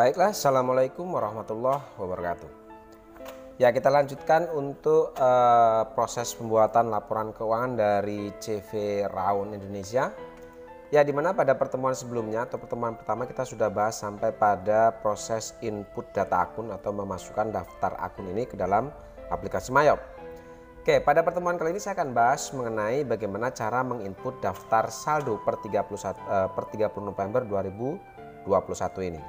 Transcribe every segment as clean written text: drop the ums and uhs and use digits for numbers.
Baiklah, Assalamualaikum warahmatullahi wabarakatuh. Ya, kita lanjutkan untuk proses pembuatan laporan keuangan dari CV Raun Indonesia. Ya, dimana pada pertemuan sebelumnya atau pertemuan pertama kita sudah bahas sampai pada proses input data akun atau memasukkan daftar akun ini ke dalam aplikasi Mayop. Oke, pada pertemuan kali ini saya akan bahas mengenai bagaimana cara menginput daftar saldo per 30 November 2021 ini.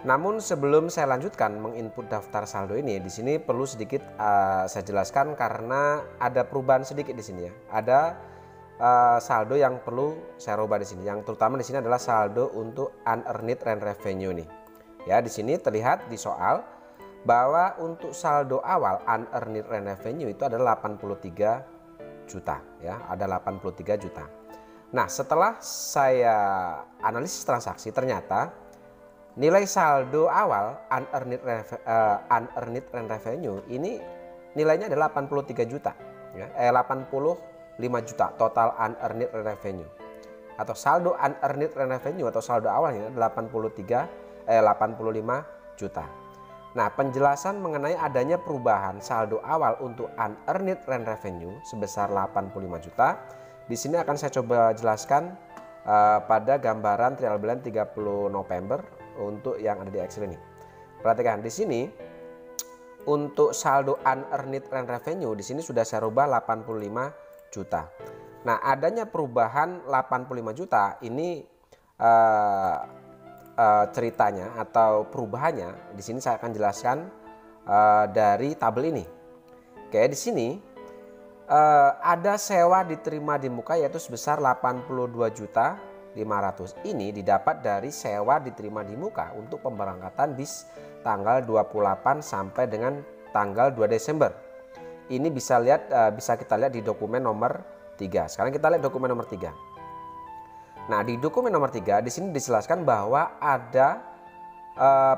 Namun sebelum saya lanjutkan menginput daftar saldo ini, di sini perlu sedikit saya jelaskan karena ada perubahan sedikit di sini ya. Ada saldo yang perlu saya rubah di sini. Yang terutama di sini adalah saldo untuk unearned rent revenue nih. Ya, di sini terlihat di soal bahwa untuk saldo awal unearned rent revenue itu adalah 83 juta ya, ada 83 juta. Nah, setelah saya analisis transaksi ternyata nilai saldo awal unearned rent revenue ini nilainya adalah 83 juta ya, 85 juta total unearned rent revenue atau saldo unearned rent revenue atau saldo awalnya 85 juta. Nah, penjelasan mengenai adanya perubahan saldo awal untuk unearned rent revenue sebesar 85 juta di sini akan saya coba jelaskan pada gambaran trial balance 30 November untuk yang ada di Excel ini. Perhatikan di sini untuk saldo unearned rent revenue di sini sudah saya rubah 85 juta. Nah, adanya perubahan 85 juta ini ceritanya atau perubahannya di sini saya akan jelaskan dari tabel ini. Oke, di sini ada sewa diterima di muka yaitu sebesar 82.500.000. Ini didapat dari sewa diterima di muka untuk pemberangkatan bis tanggal 28 sampai dengan tanggal 2 Desember. Ini bisa kita lihat di dokumen nomor 3. Sekarang kita lihat dokumen nomor 3. Nah, di dokumen nomor 3 di sini dijelaskan bahwa ada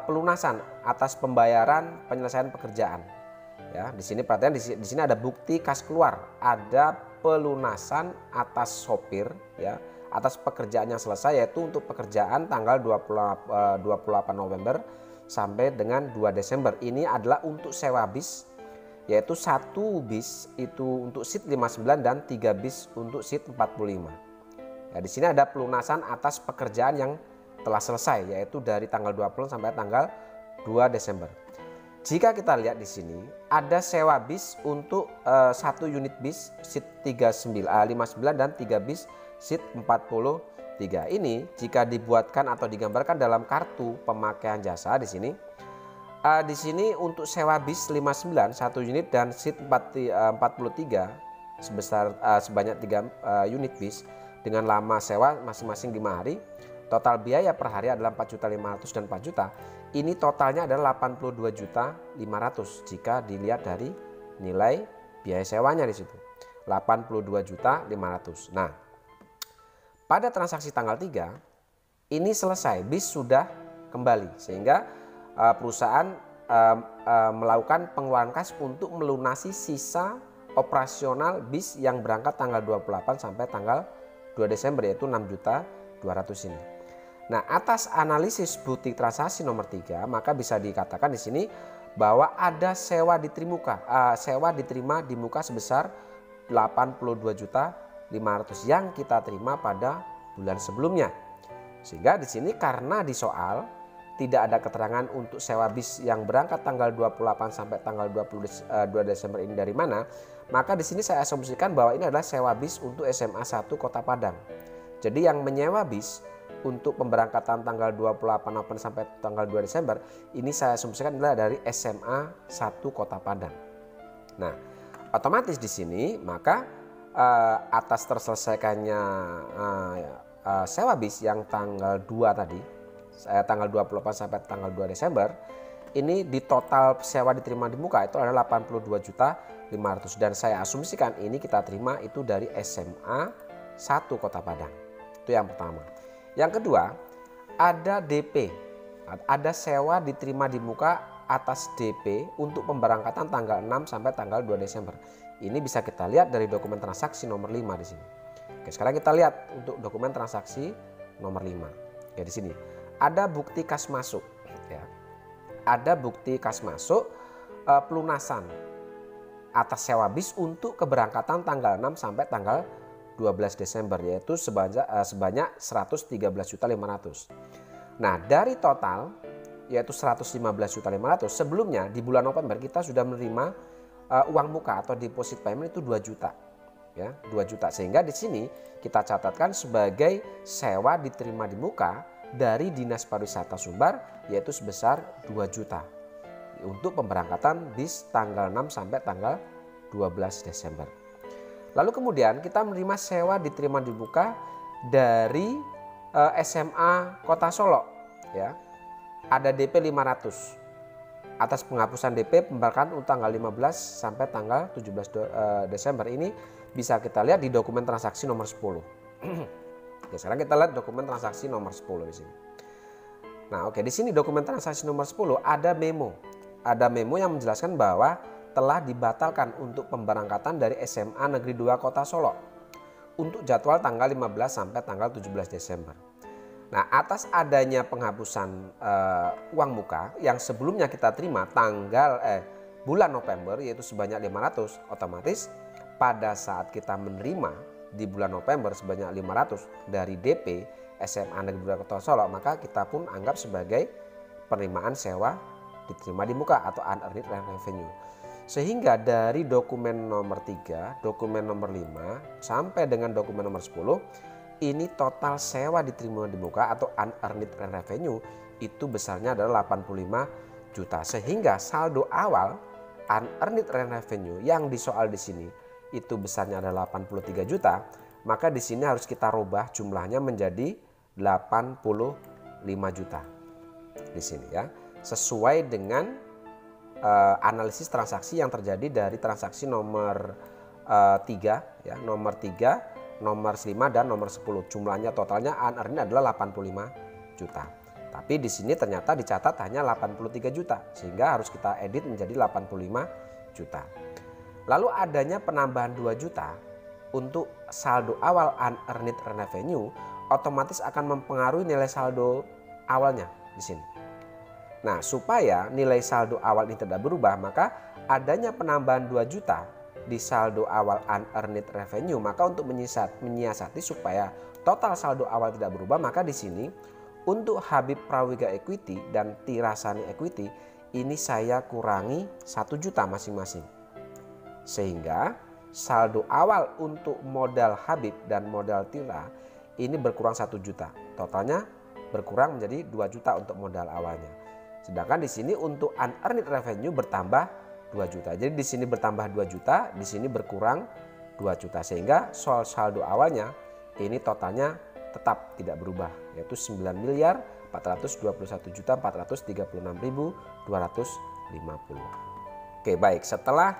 pelunasan atas pembayaran penyelesaian pekerjaan. Ya, di sini perhatian di sini ada bukti kas keluar, ada pelunasan atas sopir ya, atas pekerjaan yang selesai yaitu untuk pekerjaan tanggal 28 November sampai dengan 2 Desember. Ini adalah untuk sewa bis yaitu 1 bis itu untuk seat 59 dan 3 bis untuk seat 45. Ya, di sini ada pelunasan atas pekerjaan yang telah selesai yaitu dari tanggal 20 sampai tanggal 2 Desember. Jika kita lihat di sini ada sewa bis untuk 1 unit bis seat 59 dan 3 bis seat 43. Ini jika dibuatkan atau digambarkan dalam kartu pemakaian jasa di sini. Di sini untuk sewa bis 59 1 unit dan seat 43 sebanyak 3 unit bis dengan lama sewa masing-masing 5 hari. Total biaya per hari adalah 4.500.000 dan 4 juta. Ini totalnya adalah 82.500.000 jika dilihat dari nilai biaya sewanya di situ. 82.500.000. Nah, pada transaksi tanggal 3 ini selesai, bis sudah kembali sehingga perusahaan melakukan pengeluaran kas untuk melunasi sisa operasional bis yang berangkat tanggal 28 sampai tanggal 2 Desember yaitu 6.200.000 ini. Nah, atas analisis bukti transaksi nomor 3 maka bisa dikatakan di sini bahwa ada sewa diterima di muka sebesar 82.500.000 yang kita terima pada bulan sebelumnya. Sehingga di sini karena di soal tidak ada keterangan untuk sewa bis yang berangkat tanggal 28 sampai tanggal 2 Desember ini dari mana, maka di sini saya asumsikan bahwa ini adalah sewa bis untuk SMA 1 Kota Padang. Jadi yang menyewa bis untuk pemberangkatan tanggal 28 November sampai tanggal 2 Desember ini saya asumsikan adalah dari SMA 1 Kota Padang. Nah, otomatis di sini maka atas terselesaikannya sewa bis yang tanggal 2 tadi, tanggal 28 sampai tanggal 2 Desember, ini di total sewa diterima di muka itu adalah 82.500.000 dan saya asumsikan ini kita terima itu dari SMA 1 Kota Padang. Itu yang pertama. Yang kedua, ada DP, ada sewa diterima di muka atas DP untuk pemberangkatan tanggal 6 sampai tanggal 2 Desember. Ini bisa kita lihat dari dokumen transaksi nomor 5 di sini. Oke, sekarang kita lihat untuk dokumen transaksi nomor 5. Oke, di sini ada bukti kas masuk. ada bukti kas masuk pelunasan atas sewa bis untuk keberangkatan tanggal 6 sampai tanggal 12 Desember, yaitu sebanyak 113.500.000. Nah, dari total yaitu 115.500.000, sebelumnya di bulan November kita sudah menerima uang muka atau deposit payment itu 2 juta. Ya, 2 juta, sehingga di sini kita catatkan sebagai sewa diterima di muka dari Dinas Pariwisata Sumbar yaitu sebesar 2 juta untuk pemberangkatan bis tanggal 6 sampai tanggal 12 Desember. Lalu kemudian kita menerima sewa diterima di muka dari SMA Kota Solo, ya. Ada DP 500 atas penghapusan DP pemberangkatan untuk tanggal 15 sampai tanggal 17 Desember. Ini bisa kita lihat di dokumen transaksi nomor 10. Ya, sekarang kita lihat dokumen transaksi nomor 10 di sini. Nah, oke, di sini dokumen transaksi nomor 10 ada memo. Ada memo yang menjelaskan bahwa telah dibatalkan untuk pemberangkatan dari SMA Negeri 2 Kota Solo untuk jadwal tanggal 15 sampai tanggal 17 Desember. Nah, atas adanya penghapusan uang muka yang sebelumnya kita terima bulan November yaitu sebanyak 500, otomatis pada saat kita menerima di bulan November sebanyak 500 dari DP SMA Negeri 2 Kota Solo, maka kita pun anggap sebagai penerimaan sewa diterima di muka atau unearned rent revenue. Sehingga dari dokumen nomor 3, dokumen nomor 5 sampai dengan dokumen nomor 10 ini total sewa diterima di muka atau unearned rent revenue itu besarnya adalah 85 juta. Sehingga saldo awal unearned rent revenue yang disoal di sini itu besarnya adalah 83 juta, maka di sini harus kita rubah jumlahnya menjadi 85 juta. Di sini ya, sesuai dengan analisis transaksi yang terjadi dari transaksi nomor 3 ya, nomor 3, nomor 5 dan nomor 10. Jumlahnya totalnya unearned adalah 85 juta. Tapi di sini ternyata dicatat hanya 83 juta sehingga harus kita edit menjadi 85 juta. Lalu adanya penambahan 2 juta untuk saldo awal unearned revenue otomatis akan mempengaruhi nilai saldo awalnya di sini. Nah, supaya nilai saldo awal ini tidak berubah, maka adanya penambahan 2 juta di saldo awal unearned revenue, maka untuk menyiasati supaya total saldo awal tidak berubah, maka di sini untuk Habib Prawiga Equity dan Tirasani Equity ini saya kurangi 1 juta masing-masing. Sehingga saldo awal untuk modal Habib dan modal Tira ini berkurang 1 juta. Totalnya berkurang menjadi 2 juta untuk modal awalnya. Sedangkan di sini untuk unearned revenue bertambah 2 juta. Jadi di sini bertambah 2 juta, di sini berkurang 2 juta. Sehingga soal saldo awalnya ini totalnya tetap tidak berubah, yaitu 9.421.436.250. Oke, baik, setelah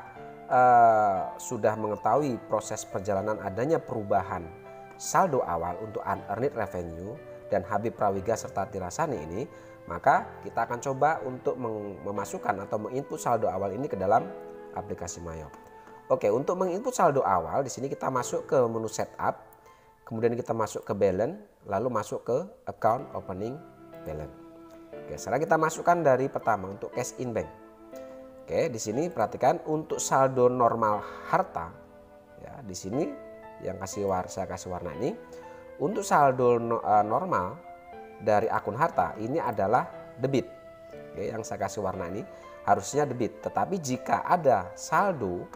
sudah mengetahui proses perjalanan adanya perubahan saldo awal untuk unearned revenue dan Habib Prawiga serta Tirasani ini, maka kita akan coba untuk memasukkan atau menginput saldo awal ini ke dalam aplikasi Mayop. Oke, untuk menginput saldo awal di sini kita masuk ke menu setup, kemudian kita masuk ke balance, lalu masuk ke account opening balance. Oke, sekarang kita masukkan dari pertama untuk cash in bank. Oke, di sini perhatikan untuk saldo normal harta ya, di sini yang saya kasih warna ini. Untuk saldo normal dari akun harta ini adalah debit. Oke, yang saya kasih warna ini harusnya debit. Tetapi jika ada saldo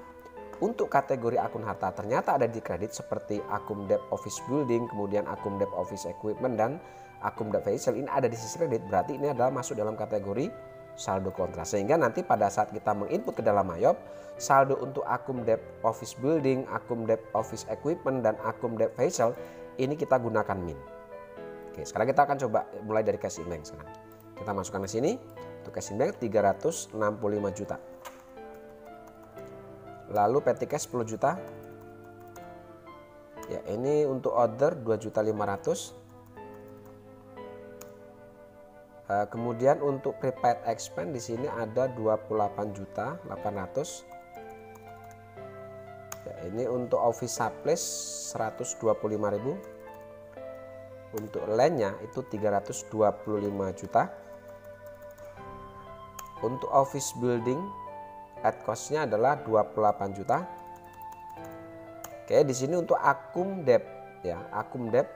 untuk kategori akun harta ternyata ada di kredit seperti akun debt office building, kemudian akun debt office equipment dan akun debt vehicle ini ada di sisi kredit, berarti ini adalah masuk dalam kategori saldo kontra. Sehingga nanti pada saat kita menginput ke dalam Mayop, saldo untuk akun debt office building, akun debt office equipment dan akun debt vehicle ini kita gunakan min. Oke, sekarang kita akan coba mulai dari cash in bank sekarang. Kita masukkan ke sini. Untuk cash in bank 365 juta. Lalu petty cash 10 juta. Ya, ini untuk order 2.500.000. Kemudian untuk prepaid expense di sini ada 28.800.000. Ya, ini untuk office supplies 125.000. Untuk lainnya itu 325 juta. Untuk office building at cost-nya adalah 28 juta. Oke, di sini untuk akum debt ya, akum debt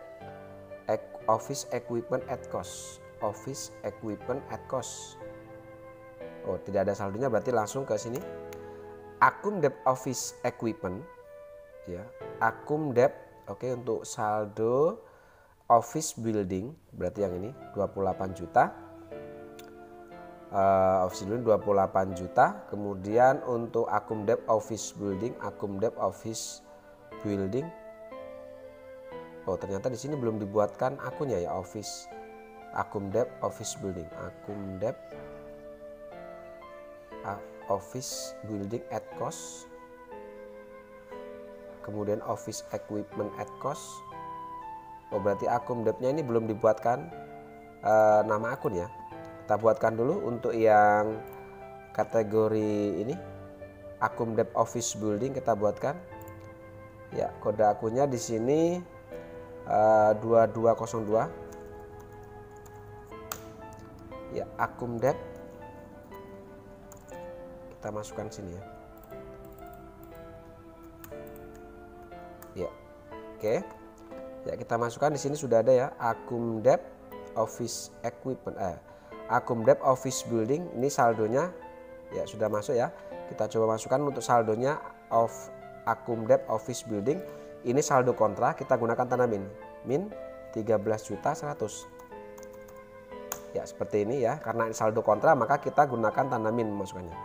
office equipment at cost. Office equipment at cost. Oh, tidak ada saldonya, berarti langsung ke sini. Akum debt office equipment ya. Akum debt, oke, untuk saldo office building berarti yang ini 28 juta. Office building 28 juta. Kemudian untuk akum debt office building, akum debt office building. Oh, ternyata di sini belum dibuatkan akunnya ya, office. Akum debt office building, akum debt office building at cost. Kemudian office equipment at cost. Oh, berarti akum debt-nya ini belum dibuatkan nama akun ya. Kita buatkan dulu untuk yang kategori ini, akum debt office building kita buatkan. Ya, kode akunnya di sini 2202. Ya, akum debt kita masukkan sini ya. Ya, oke. Ya, kita masukkan di sini sudah ada ya, akum debt office equipment, akum debt office building. Ini saldonya ya sudah masuk ya. Kita coba masukkan untuk saldonya of akum debt office building. Ini saldo kontra, kita gunakan tanda min 13.100. Ya, seperti ini ya. Karena ini saldo kontra maka kita gunakan tanda min masukannya.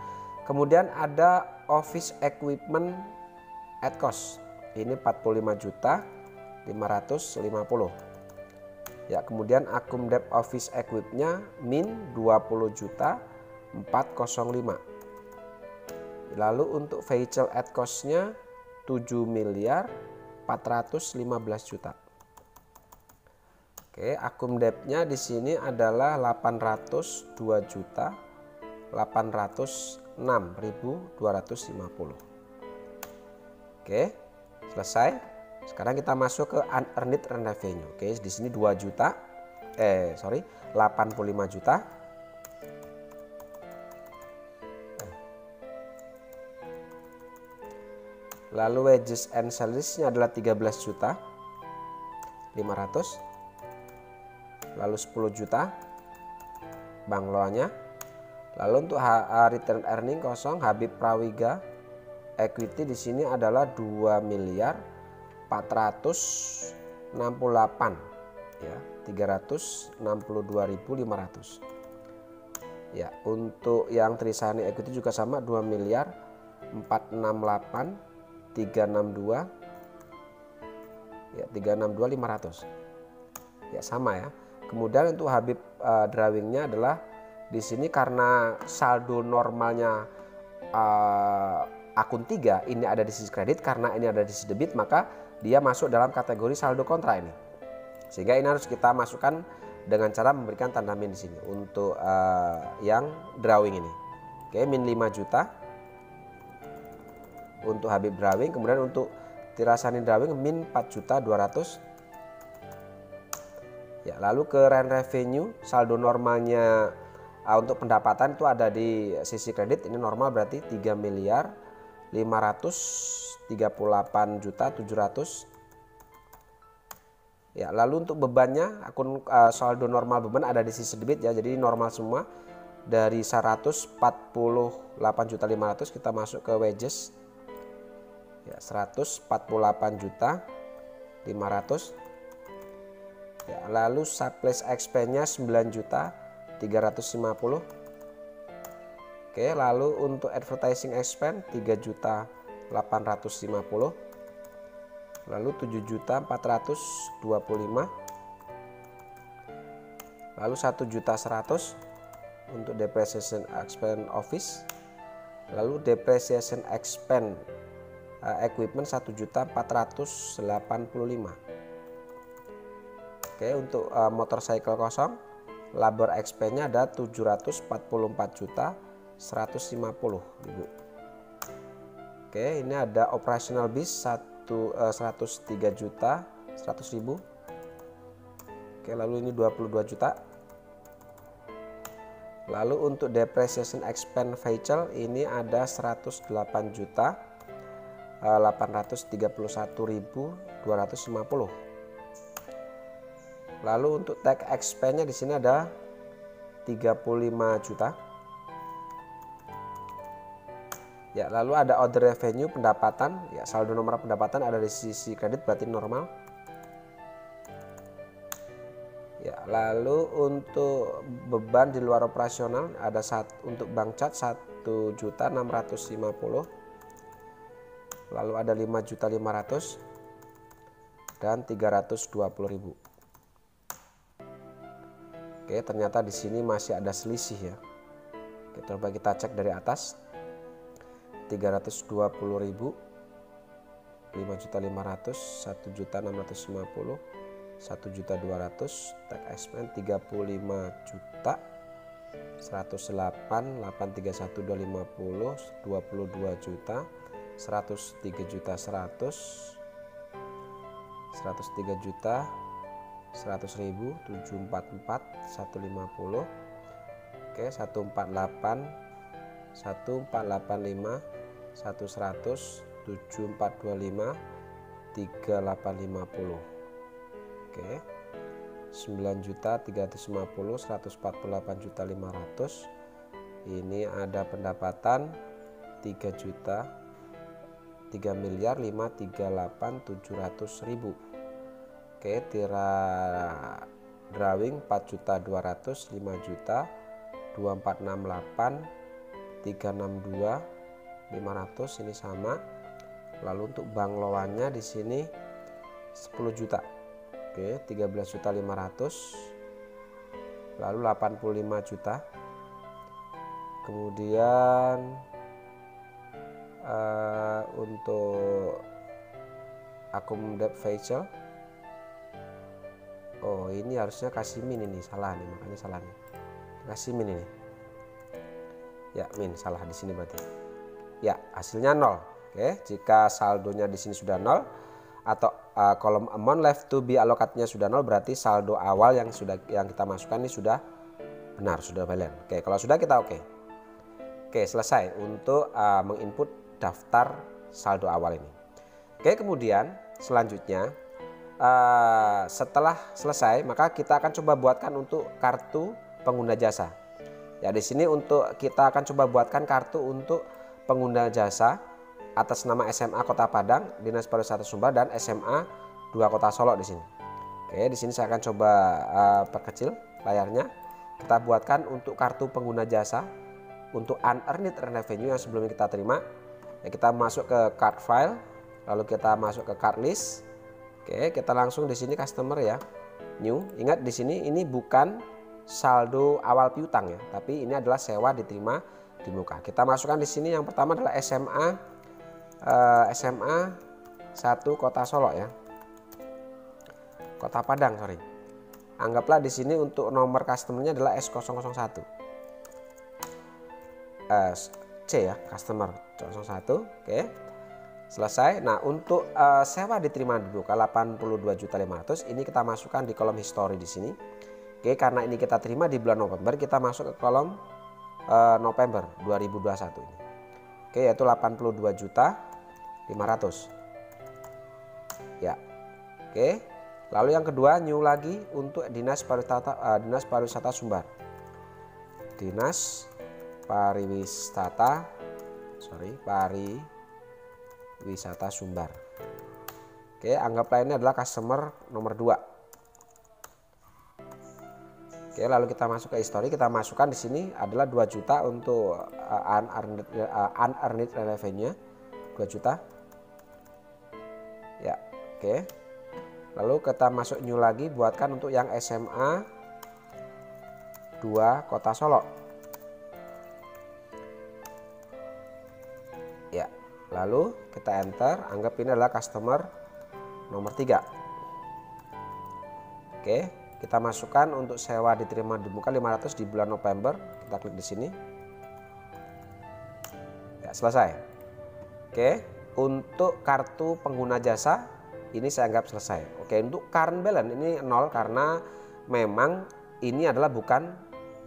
Kemudian ada office equipment at cost. Ini 45.550. Ya, kemudian akum debt office equipment-nya min 20.405. Lalu untuk vehicle at cost-nya 7.415 juta. Oke, akum debt-nya di sini adalah 802.806.250. Oke, selesai. Sekarang kita masuk ke unearned revenue. Oke, di sini 85 juta. Lalu wages and salaries-nya adalah 13.500. Lalu 10 juta bangloanya. Lalu untuk return earning kosong Habib Prawiga equity di sini adalah 2.468 ya, 362.500. Ya, untuk yang Trisani equity juga sama 2.468.362 ya, 362.500. Ya, sama ya. Kemudian untuk Habib drawingnya adalah di sini karena saldo normalnya akun 3 ini ada di sisi kredit, karena ini ada di sisi debit maka dia masuk dalam kategori saldo kontra ini. Sehingga ini harus kita masukkan dengan cara memberikan tanda min di sini untuk yang drawing ini. Oke, min 5 juta untuk Habib drawing. Kemudian untuk Tirasani drawing min 4.200.000. Ya, lalu ke revenue saldo normalnya untuk pendapatan itu ada di sisi kredit, ini normal berarti 3.538.700.000. Ya, lalu untuk bebannya akun saldo normal beban ada di sisi debit ya, jadi normal semua. Dari 148.500.000 kita masuk ke wages ya, 148.500.000. Ya, lalu supplies expense-nya 9.350.000. Oke, lalu untuk advertising expense 3.850.000. Lalu 7.425.000. Lalu 1.100.000 untuk depreciation expense office. Lalu depreciation expense equipment 1.485.000. Oke, untuk motorcycle kosong labor expense-nya ada 744.150.000. Oke, ini ada operational bis 103.100.000. Oke, lalu ini 22 juta. Lalu untuk depreciation expense vehicle ini ada 108.831.250. Lalu untuk tax expense-nya di sini ada 35 juta. Ya, lalu ada other revenue pendapatan, ya saldo nomor pendapatan ada di sisi kredit berarti normal. Ya, lalu untuk beban di luar operasional ada untuk bank cat 1.650.000. Lalu ada 5.500.000 dan 320.000. Oke, ternyata di sini masih ada selisih ya. Oke, coba kita cek dari atas. 320.000, 5.500.000, 1.650.000, 1.200.000, tax expense 35 juta, 108, 831.250, 22 juta, 103 juta 100, 103 juta 100.000, 744, 150, oke 148, 1485, 100, 7425, 3850. Oke. 9 juta 350, 148 juta 500. Ini ada pendapatan 3 juta 3 miliar 538.700.000. Oke, tira drawing 4 juta 200, 5 juta 2468, 362, 500 ini sama. Lalu untuk bank loannya di sini 10 juta. Oke, 13 juta 500. Lalu 85 juta. Kemudian untuk akum debt vehicle, oh ini harusnya kasih min, ini salah nih, makanya salah nih, kasih min ini ya, min salah di sini berarti ya, hasilnya 0. Oke, jika saldonya di sini sudah 0 atau kolom amount left to be allocate-nya sudah 0, berarti saldo awal yang kita masukkan ini sudah benar, sudah balance. Oke, kalau sudah kita oke. Oke, selesai untuk menginput daftar saldo awal ini. Oke, kemudian selanjutnya setelah selesai maka kita akan coba buatkan untuk kartu pengguna jasa. Ya, di sini untuk kita akan coba buatkan kartu untuk pengguna jasa atas nama SMA Kota Padang, Dinas Pariwisata Sumbar, dan SMA 2 Kota Solo di sini. Oke, di sini saya akan coba perkecil layarnya. Kita buatkan untuk kartu pengguna jasa untuk unearned revenue yang sebelumnya kita terima. Ya, kita masuk ke card file, lalu kita masuk ke card list. Oke, kita langsung di sini customer ya, new. Ingat di sini ini bukan saldo awal piutang ya, tapi ini adalah sewa diterima di muka. Kita masukkan di sini yang pertama adalah SMA 1 Kota Solo ya, Kota Padang sorry. Anggaplah di sini untuk nomor customernya adalah S001. C ya, customer 01. Oke. Selesai. Nah, untuk sewa diterima di muka 82.500.000 ini kita masukkan di kolom history di sini. Oke, karena ini kita terima di bulan November, kita masuk ke kolom November 2021 ini. Oke, yaitu 82.500.000. Ya. Oke. Lalu yang kedua new lagi untuk Dinas Pariwisata Sumbar. Dinas Pariwisata Sumbar. Oke, anggaplah ini adalah customer nomor 2. Oke, lalu kita masuk ke history, kita masukkan di sini adalah 2 juta untuk unearned revenue, 2 juta. Ya, oke. Lalu kita masuk new lagi, buatkan untuk yang SMA 2 Kota Solo. Ya, lalu kita enter, anggap ini adalah customer nomor 3. Oke, kita masukkan untuk sewa diterima di muka 500 di bulan November. Kita klik di sini. Ya, selesai. Oke, untuk kartu pengguna jasa ini saya anggap selesai. Oke, untuk current balance ini 0 karena memang ini adalah bukan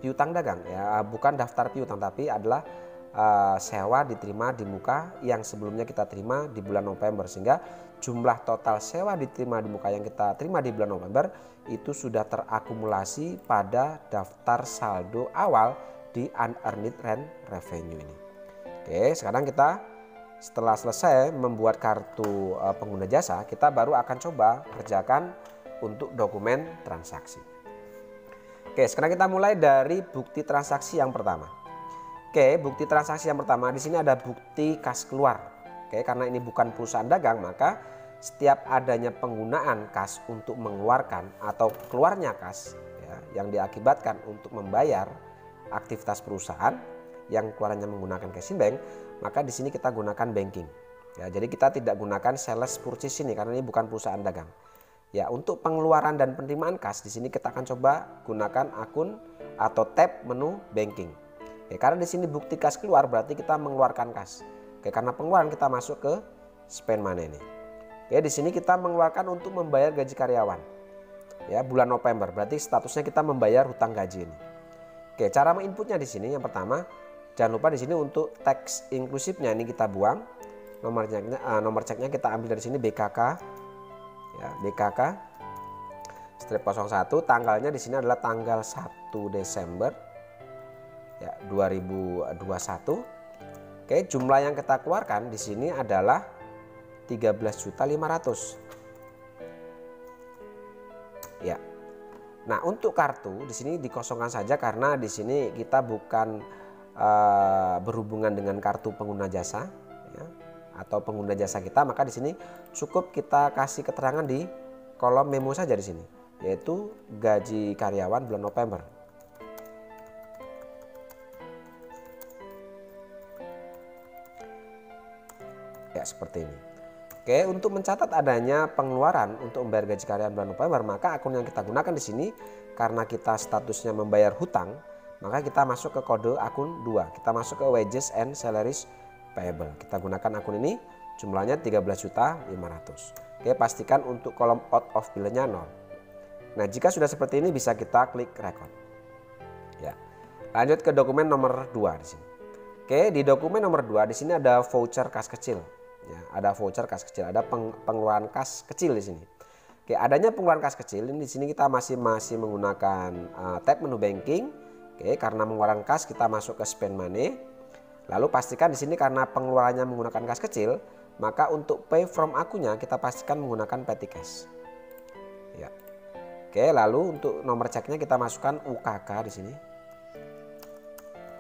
piutang dagang ya, bukan daftar piutang tapi adalah sewa diterima di muka yang sebelumnya kita terima di bulan November, sehingga jumlah total sewa diterima di muka yang kita terima di bulan November itu sudah terakumulasi pada daftar saldo awal di unearned rent revenue ini. Oke, sekarang kita setelah selesai membuat kartu pengguna jasa, kita baru akan coba kerjakan untuk dokumen transaksi. Oke, sekarang kita mulai dari bukti transaksi yang pertama. Oke, bukti transaksi yang pertama di sini ada bukti kas keluar. Oke, karena ini bukan perusahaan dagang, maka setiap adanya penggunaan kas untuk mengeluarkan atau keluarnya kas ya, yang diakibatkan untuk membayar aktivitas perusahaan yang keluarannya menggunakan cash in bank, maka di sini kita gunakan banking. Ya, jadi kita tidak gunakan sales purchase ini karena ini bukan perusahaan dagang. Ya, untuk pengeluaran dan penerimaan kas di sini kita akan coba gunakan akun atau tab menu banking. Oke, karena di sini bukti kas keluar berarti kita mengeluarkan kas. Oke, karena pengeluaran kita masuk ke spend money ini. Oke, di sini kita mengeluarkan untuk membayar gaji karyawan. Ya, bulan November berarti statusnya kita membayar hutang gaji ini. Oke, cara menginputnya di sini yang pertama, jangan lupa di sini untuk teks inklusifnya ini kita buang. Nomor ceknya kita ambil dari sini BKK. Ya, BKK strip 01, tanggalnya di sini adalah tanggal 1 Desember. Ya, 2021. Oke, jumlah yang kita keluarkan di sini adalah 13.500.000. Ya. Nah, untuk kartu di sini dikosongkan saja karena di sini kita bukan berhubungan dengan kartu pengguna jasa ya, atau pengguna jasa kita, maka di sini cukup kita kasih keterangan di kolom memo saja di sini, yaitu gaji karyawan bulan November. Ya, seperti ini. Oke, untuk mencatat adanya pengeluaran untuk membayar gaji karyawan bulan November, maka akun yang kita gunakan di sini karena kita statusnya membayar hutang, maka kita masuk ke kode akun 2. Kita masuk ke wages and salaries payable. Kita gunakan akun ini, jumlahnya 13.500.000. Oke, pastikan untuk kolom out of bill-nya 0. Nah, jika sudah seperti ini bisa kita klik record. Ya. Lanjut ke dokumen nomor 2 di sini. Oke, di dokumen nomor 2 di sini ada voucher kas kecil. Ya, ada voucher kas kecil, ada pengeluaran kas kecil di sini. Oke, adanya pengeluaran kas kecil ini di sini kita masih menggunakan tab menu banking. Oke, karena pengeluaran kas kita masuk ke spend money. Lalu pastikan di sini karena pengeluarannya menggunakan kas kecil, maka untuk pay from akunnya kita pastikan menggunakan petty cash. Ya. Oke, lalu untuk nomor ceknya kita masukkan UKK di sini.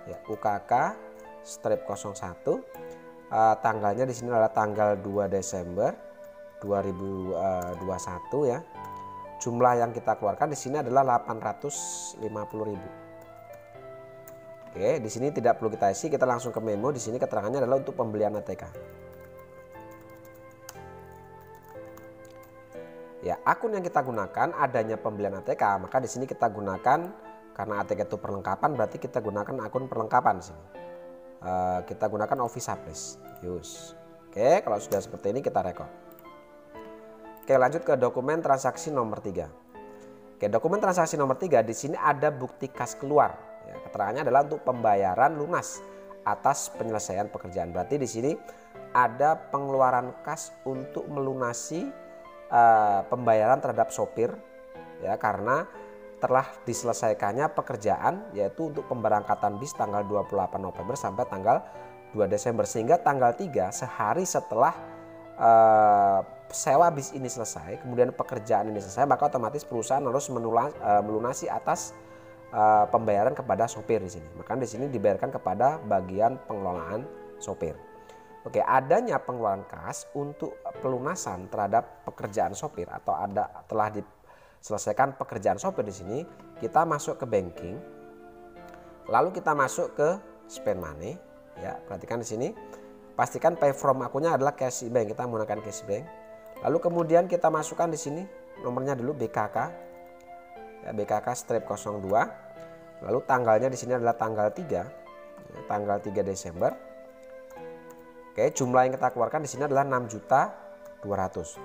Ya, UKK strip 01. Tanggalnya di sini adalah tanggal 2 Desember 2021 ya. Jumlah yang kita keluarkan di sini adalah 850.000. Oke, di sini tidak perlu kita isi, kita langsung ke memo. Di sini keterangannya adalah untuk pembelian ATK. Ya, akun yang kita gunakan adanya pembelian ATK, maka di sini kita gunakan karena ATK itu perlengkapan, berarti kita gunakan akun perlengkapan di sini. Kita gunakan office supplies use. Oke, kalau sudah seperti ini kita record. Oke, lanjut ke dokumen transaksi nomor 3. Oke, dokumen transaksi nomor 3 di sini ada bukti kas keluar. Ya, keterangannya adalah untuk pembayaran lunas atas penyelesaian pekerjaan. Berarti di sini ada pengeluaran kas untuk melunasi pembayaran terhadap sopir ya, karena telah diselesaikannya pekerjaan, yaitu untuk pemberangkatan bis tanggal 28 November sampai tanggal 2 Desember, sehingga tanggal 3 sehari setelah sewa bis ini selesai, kemudian pekerjaan ini selesai, maka otomatis perusahaan harus melunasi atas pembayaran kepada sopir di sini. Maka di sini dibayarkan kepada bagian pengelolaan sopir. Oke, adanya pengeluaran kas untuk pelunasan terhadap pekerjaan sopir atau telah selesaikan pekerjaan sopir di sini, kita masuk ke banking, lalu kita masuk ke spend money. Ya, perhatikan di sini, pastikan pay from akunnya adalah cash bank, kita menggunakan cash bank. Lalu kemudian kita masukkan di sini nomornya dulu BKK, ya, BKK strip 02. Lalu tanggalnya di sini adalah tanggal 3, ya, tanggal 3 Desember. Oke, jumlah yang kita keluarkan di sini adalah 6.200.000.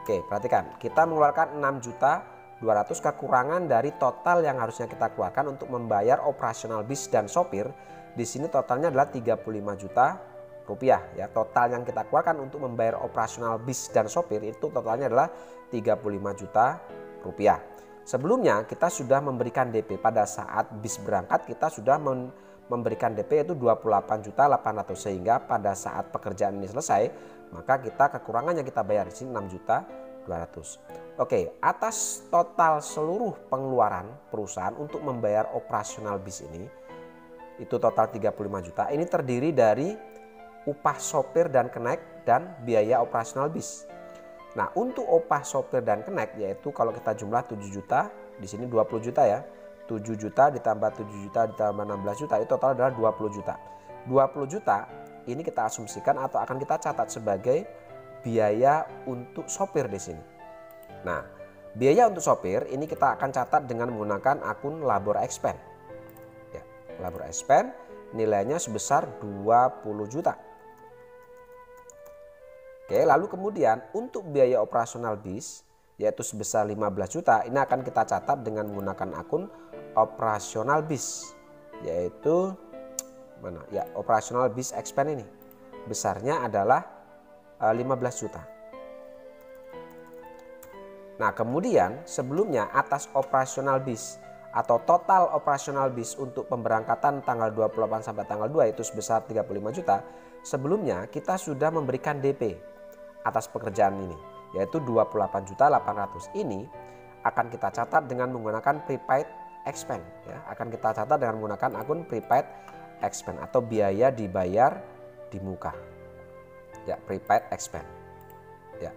Oke, perhatikan, kita mengeluarkan 6.200.000 200 kekurangan dari total yang harusnya kita keluarkan untuk membayar operasional bis dan sopir. Di sini totalnya adalah 35 juta rupiah ya. Total yang kita keluarkan untuk membayar operasional bis dan sopir itu totalnya adalah 35 juta rupiah. Sebelumnya kita sudah memberikan DP pada saat bis berangkat, kita sudah memberikan DP yaitu 28.800.000, sehingga pada saat pekerjaan ini selesai maka kita kekurangannya kita bayar di sini 6.200.000. Oke, atas total seluruh pengeluaran perusahaan untuk membayar operasional bis ini itu total 35 juta. Ini terdiri dari upah sopir dan kenek dan biaya operasional bis. Nah, untuk upah sopir dan kenek yaitu kalau kita jumlah 7 juta, di sini 20 juta ya. 7 juta ditambah 7 juta ditambah 16 juta itu total adalah 20 juta. 20 juta ini kita asumsikan atau akan kita catat sebagai biaya untuk sopir di sini. Nah, biaya untuk sopir ini kita akan catat dengan menggunakan akun labor expense. Ya, labor expense nilainya sebesar 20 juta. Oke, lalu kemudian untuk biaya operasional bis yaitu sebesar 15 juta ini akan kita catat dengan menggunakan akun operasional bis, yaitu mana ya, operasional bis expense ini besarnya adalah 15 juta. Nah, kemudian sebelumnya atas operasional bis atau total operasional bis untuk pemberangkatan tanggal 28 sampai tanggal 2 itu sebesar 35 juta. Sebelumnya kita sudah memberikan DP atas pekerjaan ini yaitu 28.800.000. Ini akan kita catat dengan menggunakan prepaid expense ya. Akan kita catat dengan menggunakan akun prepaid expense atau biaya dibayar di muka. Ya, prepaid expense. Ya.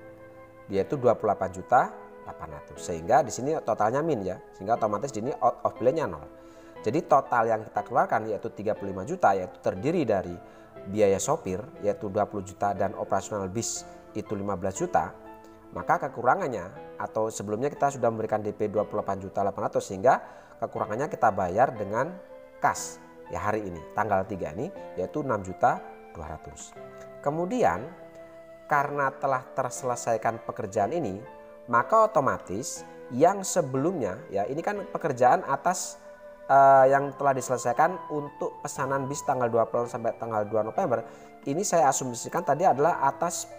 Yaitu 28.800.000. Sehingga di sini totalnya min ya. Sehingga otomatis di sini out of billing-nya 0. Jadi total yang kita keluarkan yaitu 35 juta yaitu terdiri dari biaya sopir yaitu 20 juta dan operasional bis itu 15 juta, maka kekurangannya atau sebelumnya kita sudah memberikan DP 28.800.000 sehingga kekurangannya kita bayar dengan kas ya hari ini tanggal 3 ini yaitu 6.200.000. Kemudian karena telah terselesaikan pekerjaan ini maka otomatis yang sebelumnya ya ini kan pekerjaan atas yang telah diselesaikan untuk pesanan bis tanggal 20 sampai tanggal 2 November ini saya asumsikan tadi adalah atas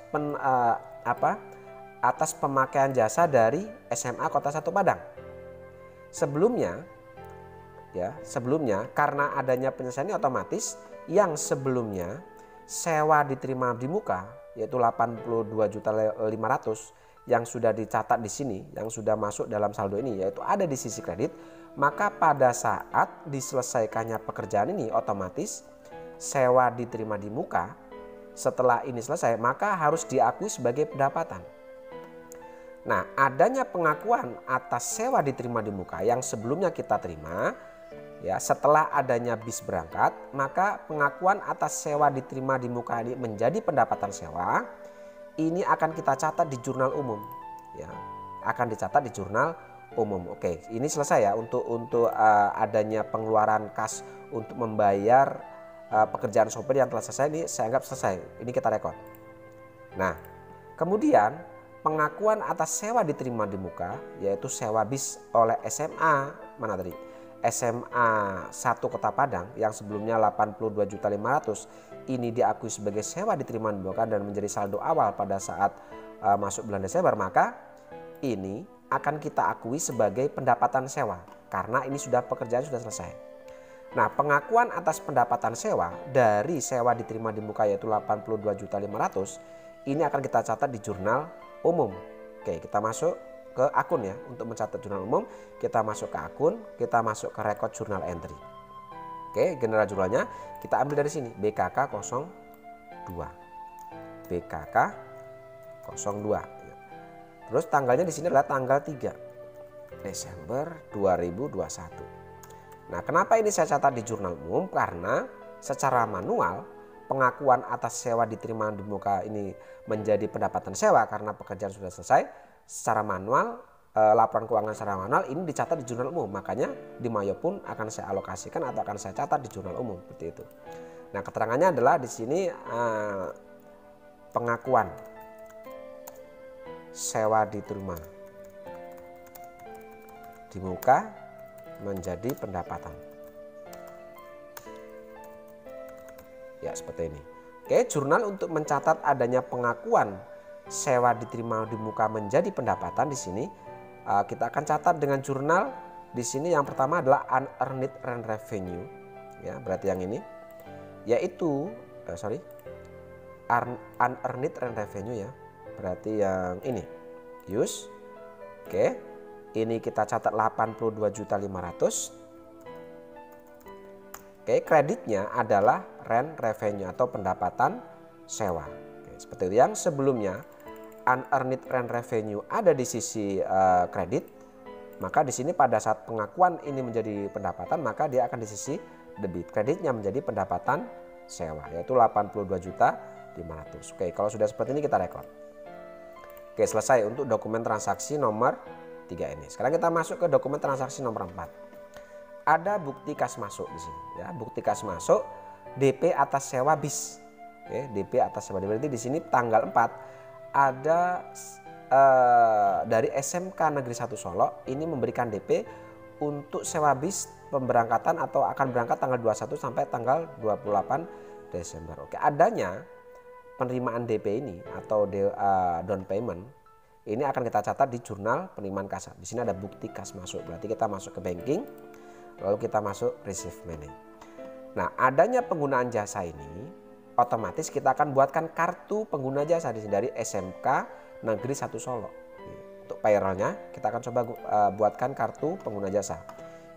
atas pemakaian jasa dari SMA Kota 1 Padang. Sebelumnya karena adanya penyelesaian ini otomatis yang sebelumnya sewa diterima di muka yaitu 82.500.000 yang sudah dicatat di sini, yang sudah masuk dalam saldo ini yaitu ada di sisi kredit, maka pada saat diselesaikannya pekerjaan ini otomatis sewa diterima di muka setelah ini selesai maka harus diakui sebagai pendapatan. Nah, adanya pengakuan atas sewa diterima di muka yang sebelumnya kita terima ya setelah adanya bis berangkat, maka pengakuan atas sewa diterima di muka ini menjadi pendapatan sewa. Ini akan kita catat di jurnal umum ya, akan dicatat di jurnal umum. Oke, ini selesai ya untuk adanya pengeluaran kas untuk membayar pekerjaan sopir yang telah selesai ini saya anggap selesai. Ini kita rekod. Nah, kemudian pengakuan atas sewa diterima di muka yaitu sewa bis oleh SMA mana tadi? SMA 1 Kota Padang yang sebelumnya 82.500.000 ini diakui sebagai sewa diterima di muka dan menjadi saldo awal pada saat masuk bulan Desember, maka ini akan kita akui sebagai pendapatan sewa karena ini sudah pekerjaan sudah selesai. Nah, pengakuan atas pendapatan sewa dari sewa diterima di muka yaitu 82.500.000 ini akan kita catat di jurnal umum. Oke, kita masuk ke akun ya. Untuk mencatat jurnal umum kita masuk ke akun, kita masuk ke record jurnal entry. Oke, general jurnalnya kita ambil dari sini BKK 02. BKK 02. Terus tanggalnya di sini adalah tanggal 3 Desember 2021. Nah, kenapa ini saya catat di jurnal umum? Karena secara manual pengakuan atas sewa diterima di muka ini menjadi pendapatan sewa karena pekerjaan sudah selesai. Secara manual, laporan keuangan secara manual ini dicatat di jurnal umum. Makanya di Mayo pun akan saya alokasikan atau akan saya catat di jurnal umum seperti itu. Nah, keterangannya adalah di sini pengakuan sewa diterima di muka menjadi pendapatan. Ya, seperti ini. Oke, jurnal untuk mencatat adanya pengakuan sewa diterima di muka menjadi pendapatan di sini kita akan catat dengan jurnal di sini. Yang pertama adalah unearned rent revenue, ya berarti yang ini, yaitu unearned rent revenue ya, berarti yang ini use. Oke, ini kita catat 82.500.000. Oke, kreditnya adalah rent revenue atau pendapatan sewa. Oke, seperti yang sebelumnya unearned rent revenue ada di sisi kredit, maka di sini pada saat pengakuan ini menjadi pendapatan maka dia akan di sisi debit. Kreditnya menjadi pendapatan sewa yaitu 82.500.000. Oke, kalau sudah seperti ini kita rekod. Oke, selesai untuk dokumen transaksi nomor 3 ini. Sekarang kita masuk ke dokumen transaksi nomor 4. Ada bukti kas masuk di sini ya, bukti kas masuk DP atas sewa bis. Oke, DP atas sewa, berarti di sini tanggal 4 ada dari SMK Negeri 1 Solo ini memberikan DP untuk sewa bis pemberangkatan atau akan berangkat tanggal 21 sampai tanggal 28 Desember. Oke, adanya penerimaan DP ini atau down payment ini akan kita catat di jurnal penerimaan kas. Di sini ada bukti kas masuk, berarti kita masuk ke banking lalu kita masuk receive money. Nah, adanya penggunaan jasa ini otomatis kita akan buatkan kartu pengguna jasa di sini dari SMK Negeri 1 Solo. Untuk payrollnya kita akan coba buatkan kartu pengguna jasa.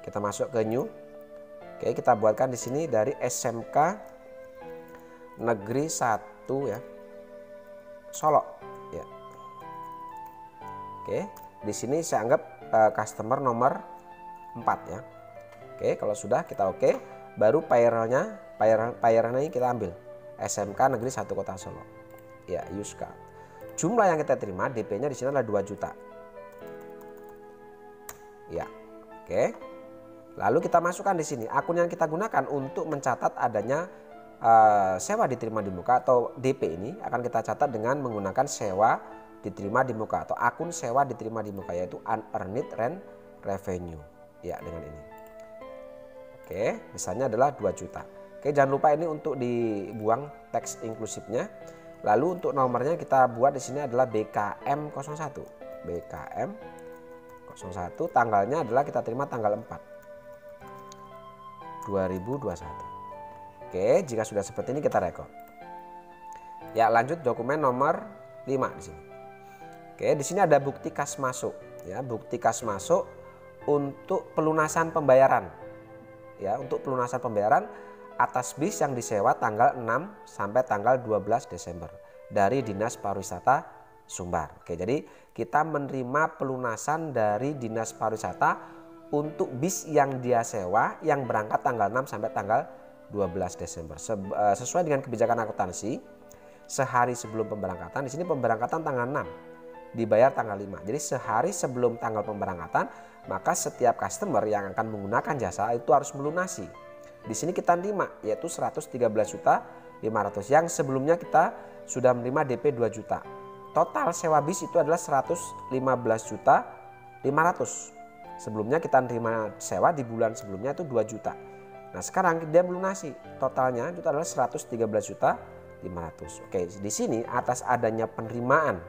Kita masuk ke new. Oke, kita buatkan di sini dari SMK Negeri 1 ya, Solo ya. Oke, di sini saya anggap customer nomor 4 ya. Oke, kalau sudah kita oke, baru payrollnya ini kita ambil SMK Negeri 1 Kota Solo. Ya, use card. Jumlah yang kita terima DP-nya di sini adalah 2 juta. Ya. Oke. Lalu kita masukkan di sini akun yang kita gunakan untuk mencatat adanya sewa diterima di muka atau DP ini akan kita catat dengan menggunakan sewa diterima di muka atau akun sewa diterima di muka, yaitu unearned rent revenue. Ya, dengan ini. Oke, misalnya adalah 2 juta. Oke, jangan lupa ini untuk dibuang teks inklusifnya. Lalu untuk nomornya kita buat di sini adalah BKM 01. BKM 01, tanggalnya adalah kita terima tanggal 4 2021. Oke, jika sudah seperti ini kita rekod. Ya, lanjut dokumen nomor 5 di sini. Oke, di sini ada bukti kas masuk ya, bukti kas masuk untuk pelunasan pembayaran. Ya, untuk pelunasan pembayaran atas bis yang disewa tanggal 6 sampai tanggal 12 Desember dari Dinas Pariwisata Sumbar. Oke, jadi kita menerima pelunasan dari Dinas Pariwisata untuk bis yang dia sewa yang berangkat tanggal 6 sampai tanggal 12 Desember. Sesuai dengan kebijakan akuntansi, sehari sebelum pemberangkatan, di sini pemberangkatan tanggal 6, dibayar tanggal 5. Jadi sehari sebelum tanggal pemberangkatan, maka setiap customer yang akan menggunakan jasa itu harus melunasi. Di sini kita terima yaitu 113.500.000 yang sebelumnya kita sudah menerima DP 2 juta. Total sewa bis itu adalah 115.500.000. Sebelumnya kita menerima sewa di bulan sebelumnya itu 2 juta. Nah, sekarang dia melunasi, totalnya itu adalah 113.500.000. Oke, di sini atas adanya penerimaan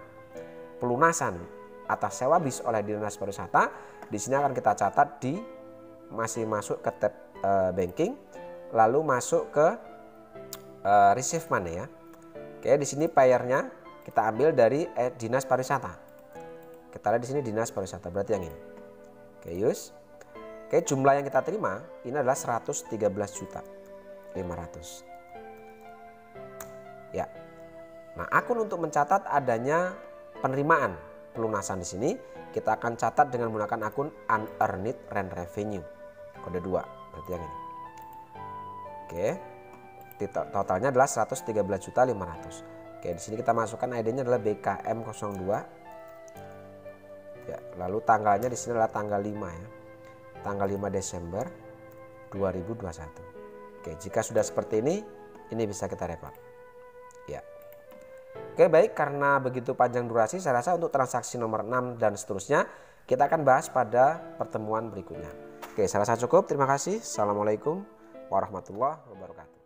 pelunasan atas sewa bis oleh Dinas Pariwisata, di sini akan kita catat di masih masuk ke tab banking, lalu masuk ke receive money ya. Oke, di sini payernya kita ambil dari Dinas Pariwisata. Kita lihat di sini Dinas Pariwisata, berarti yang ini. Oke, use. Oke, jumlah yang kita terima ini adalah 113.500.000. Ya. Nah, akun untuk mencatat adanya penerimaan pelunasan di sini kita akan catat dengan menggunakan akun unearned rent revenue kode 2, berarti yang ini. Oke, totalnya adalah 113.500.000. Oke, di sini kita masukkan ID-nya adalah BKM 02. Ya, lalu tanggalnya di sini adalah tanggal 5 ya. Tanggal 5 Desember 2021. Oke, jika sudah seperti ini bisa kita rekod. Ya. Oke, baik, karena begitu panjang durasi, saya rasa untuk transaksi nomor 6 dan seterusnya kita akan bahas pada pertemuan berikutnya. Oke, saya rasa cukup. Terima kasih. Assalamualaikum warahmatullahi wabarakatuh.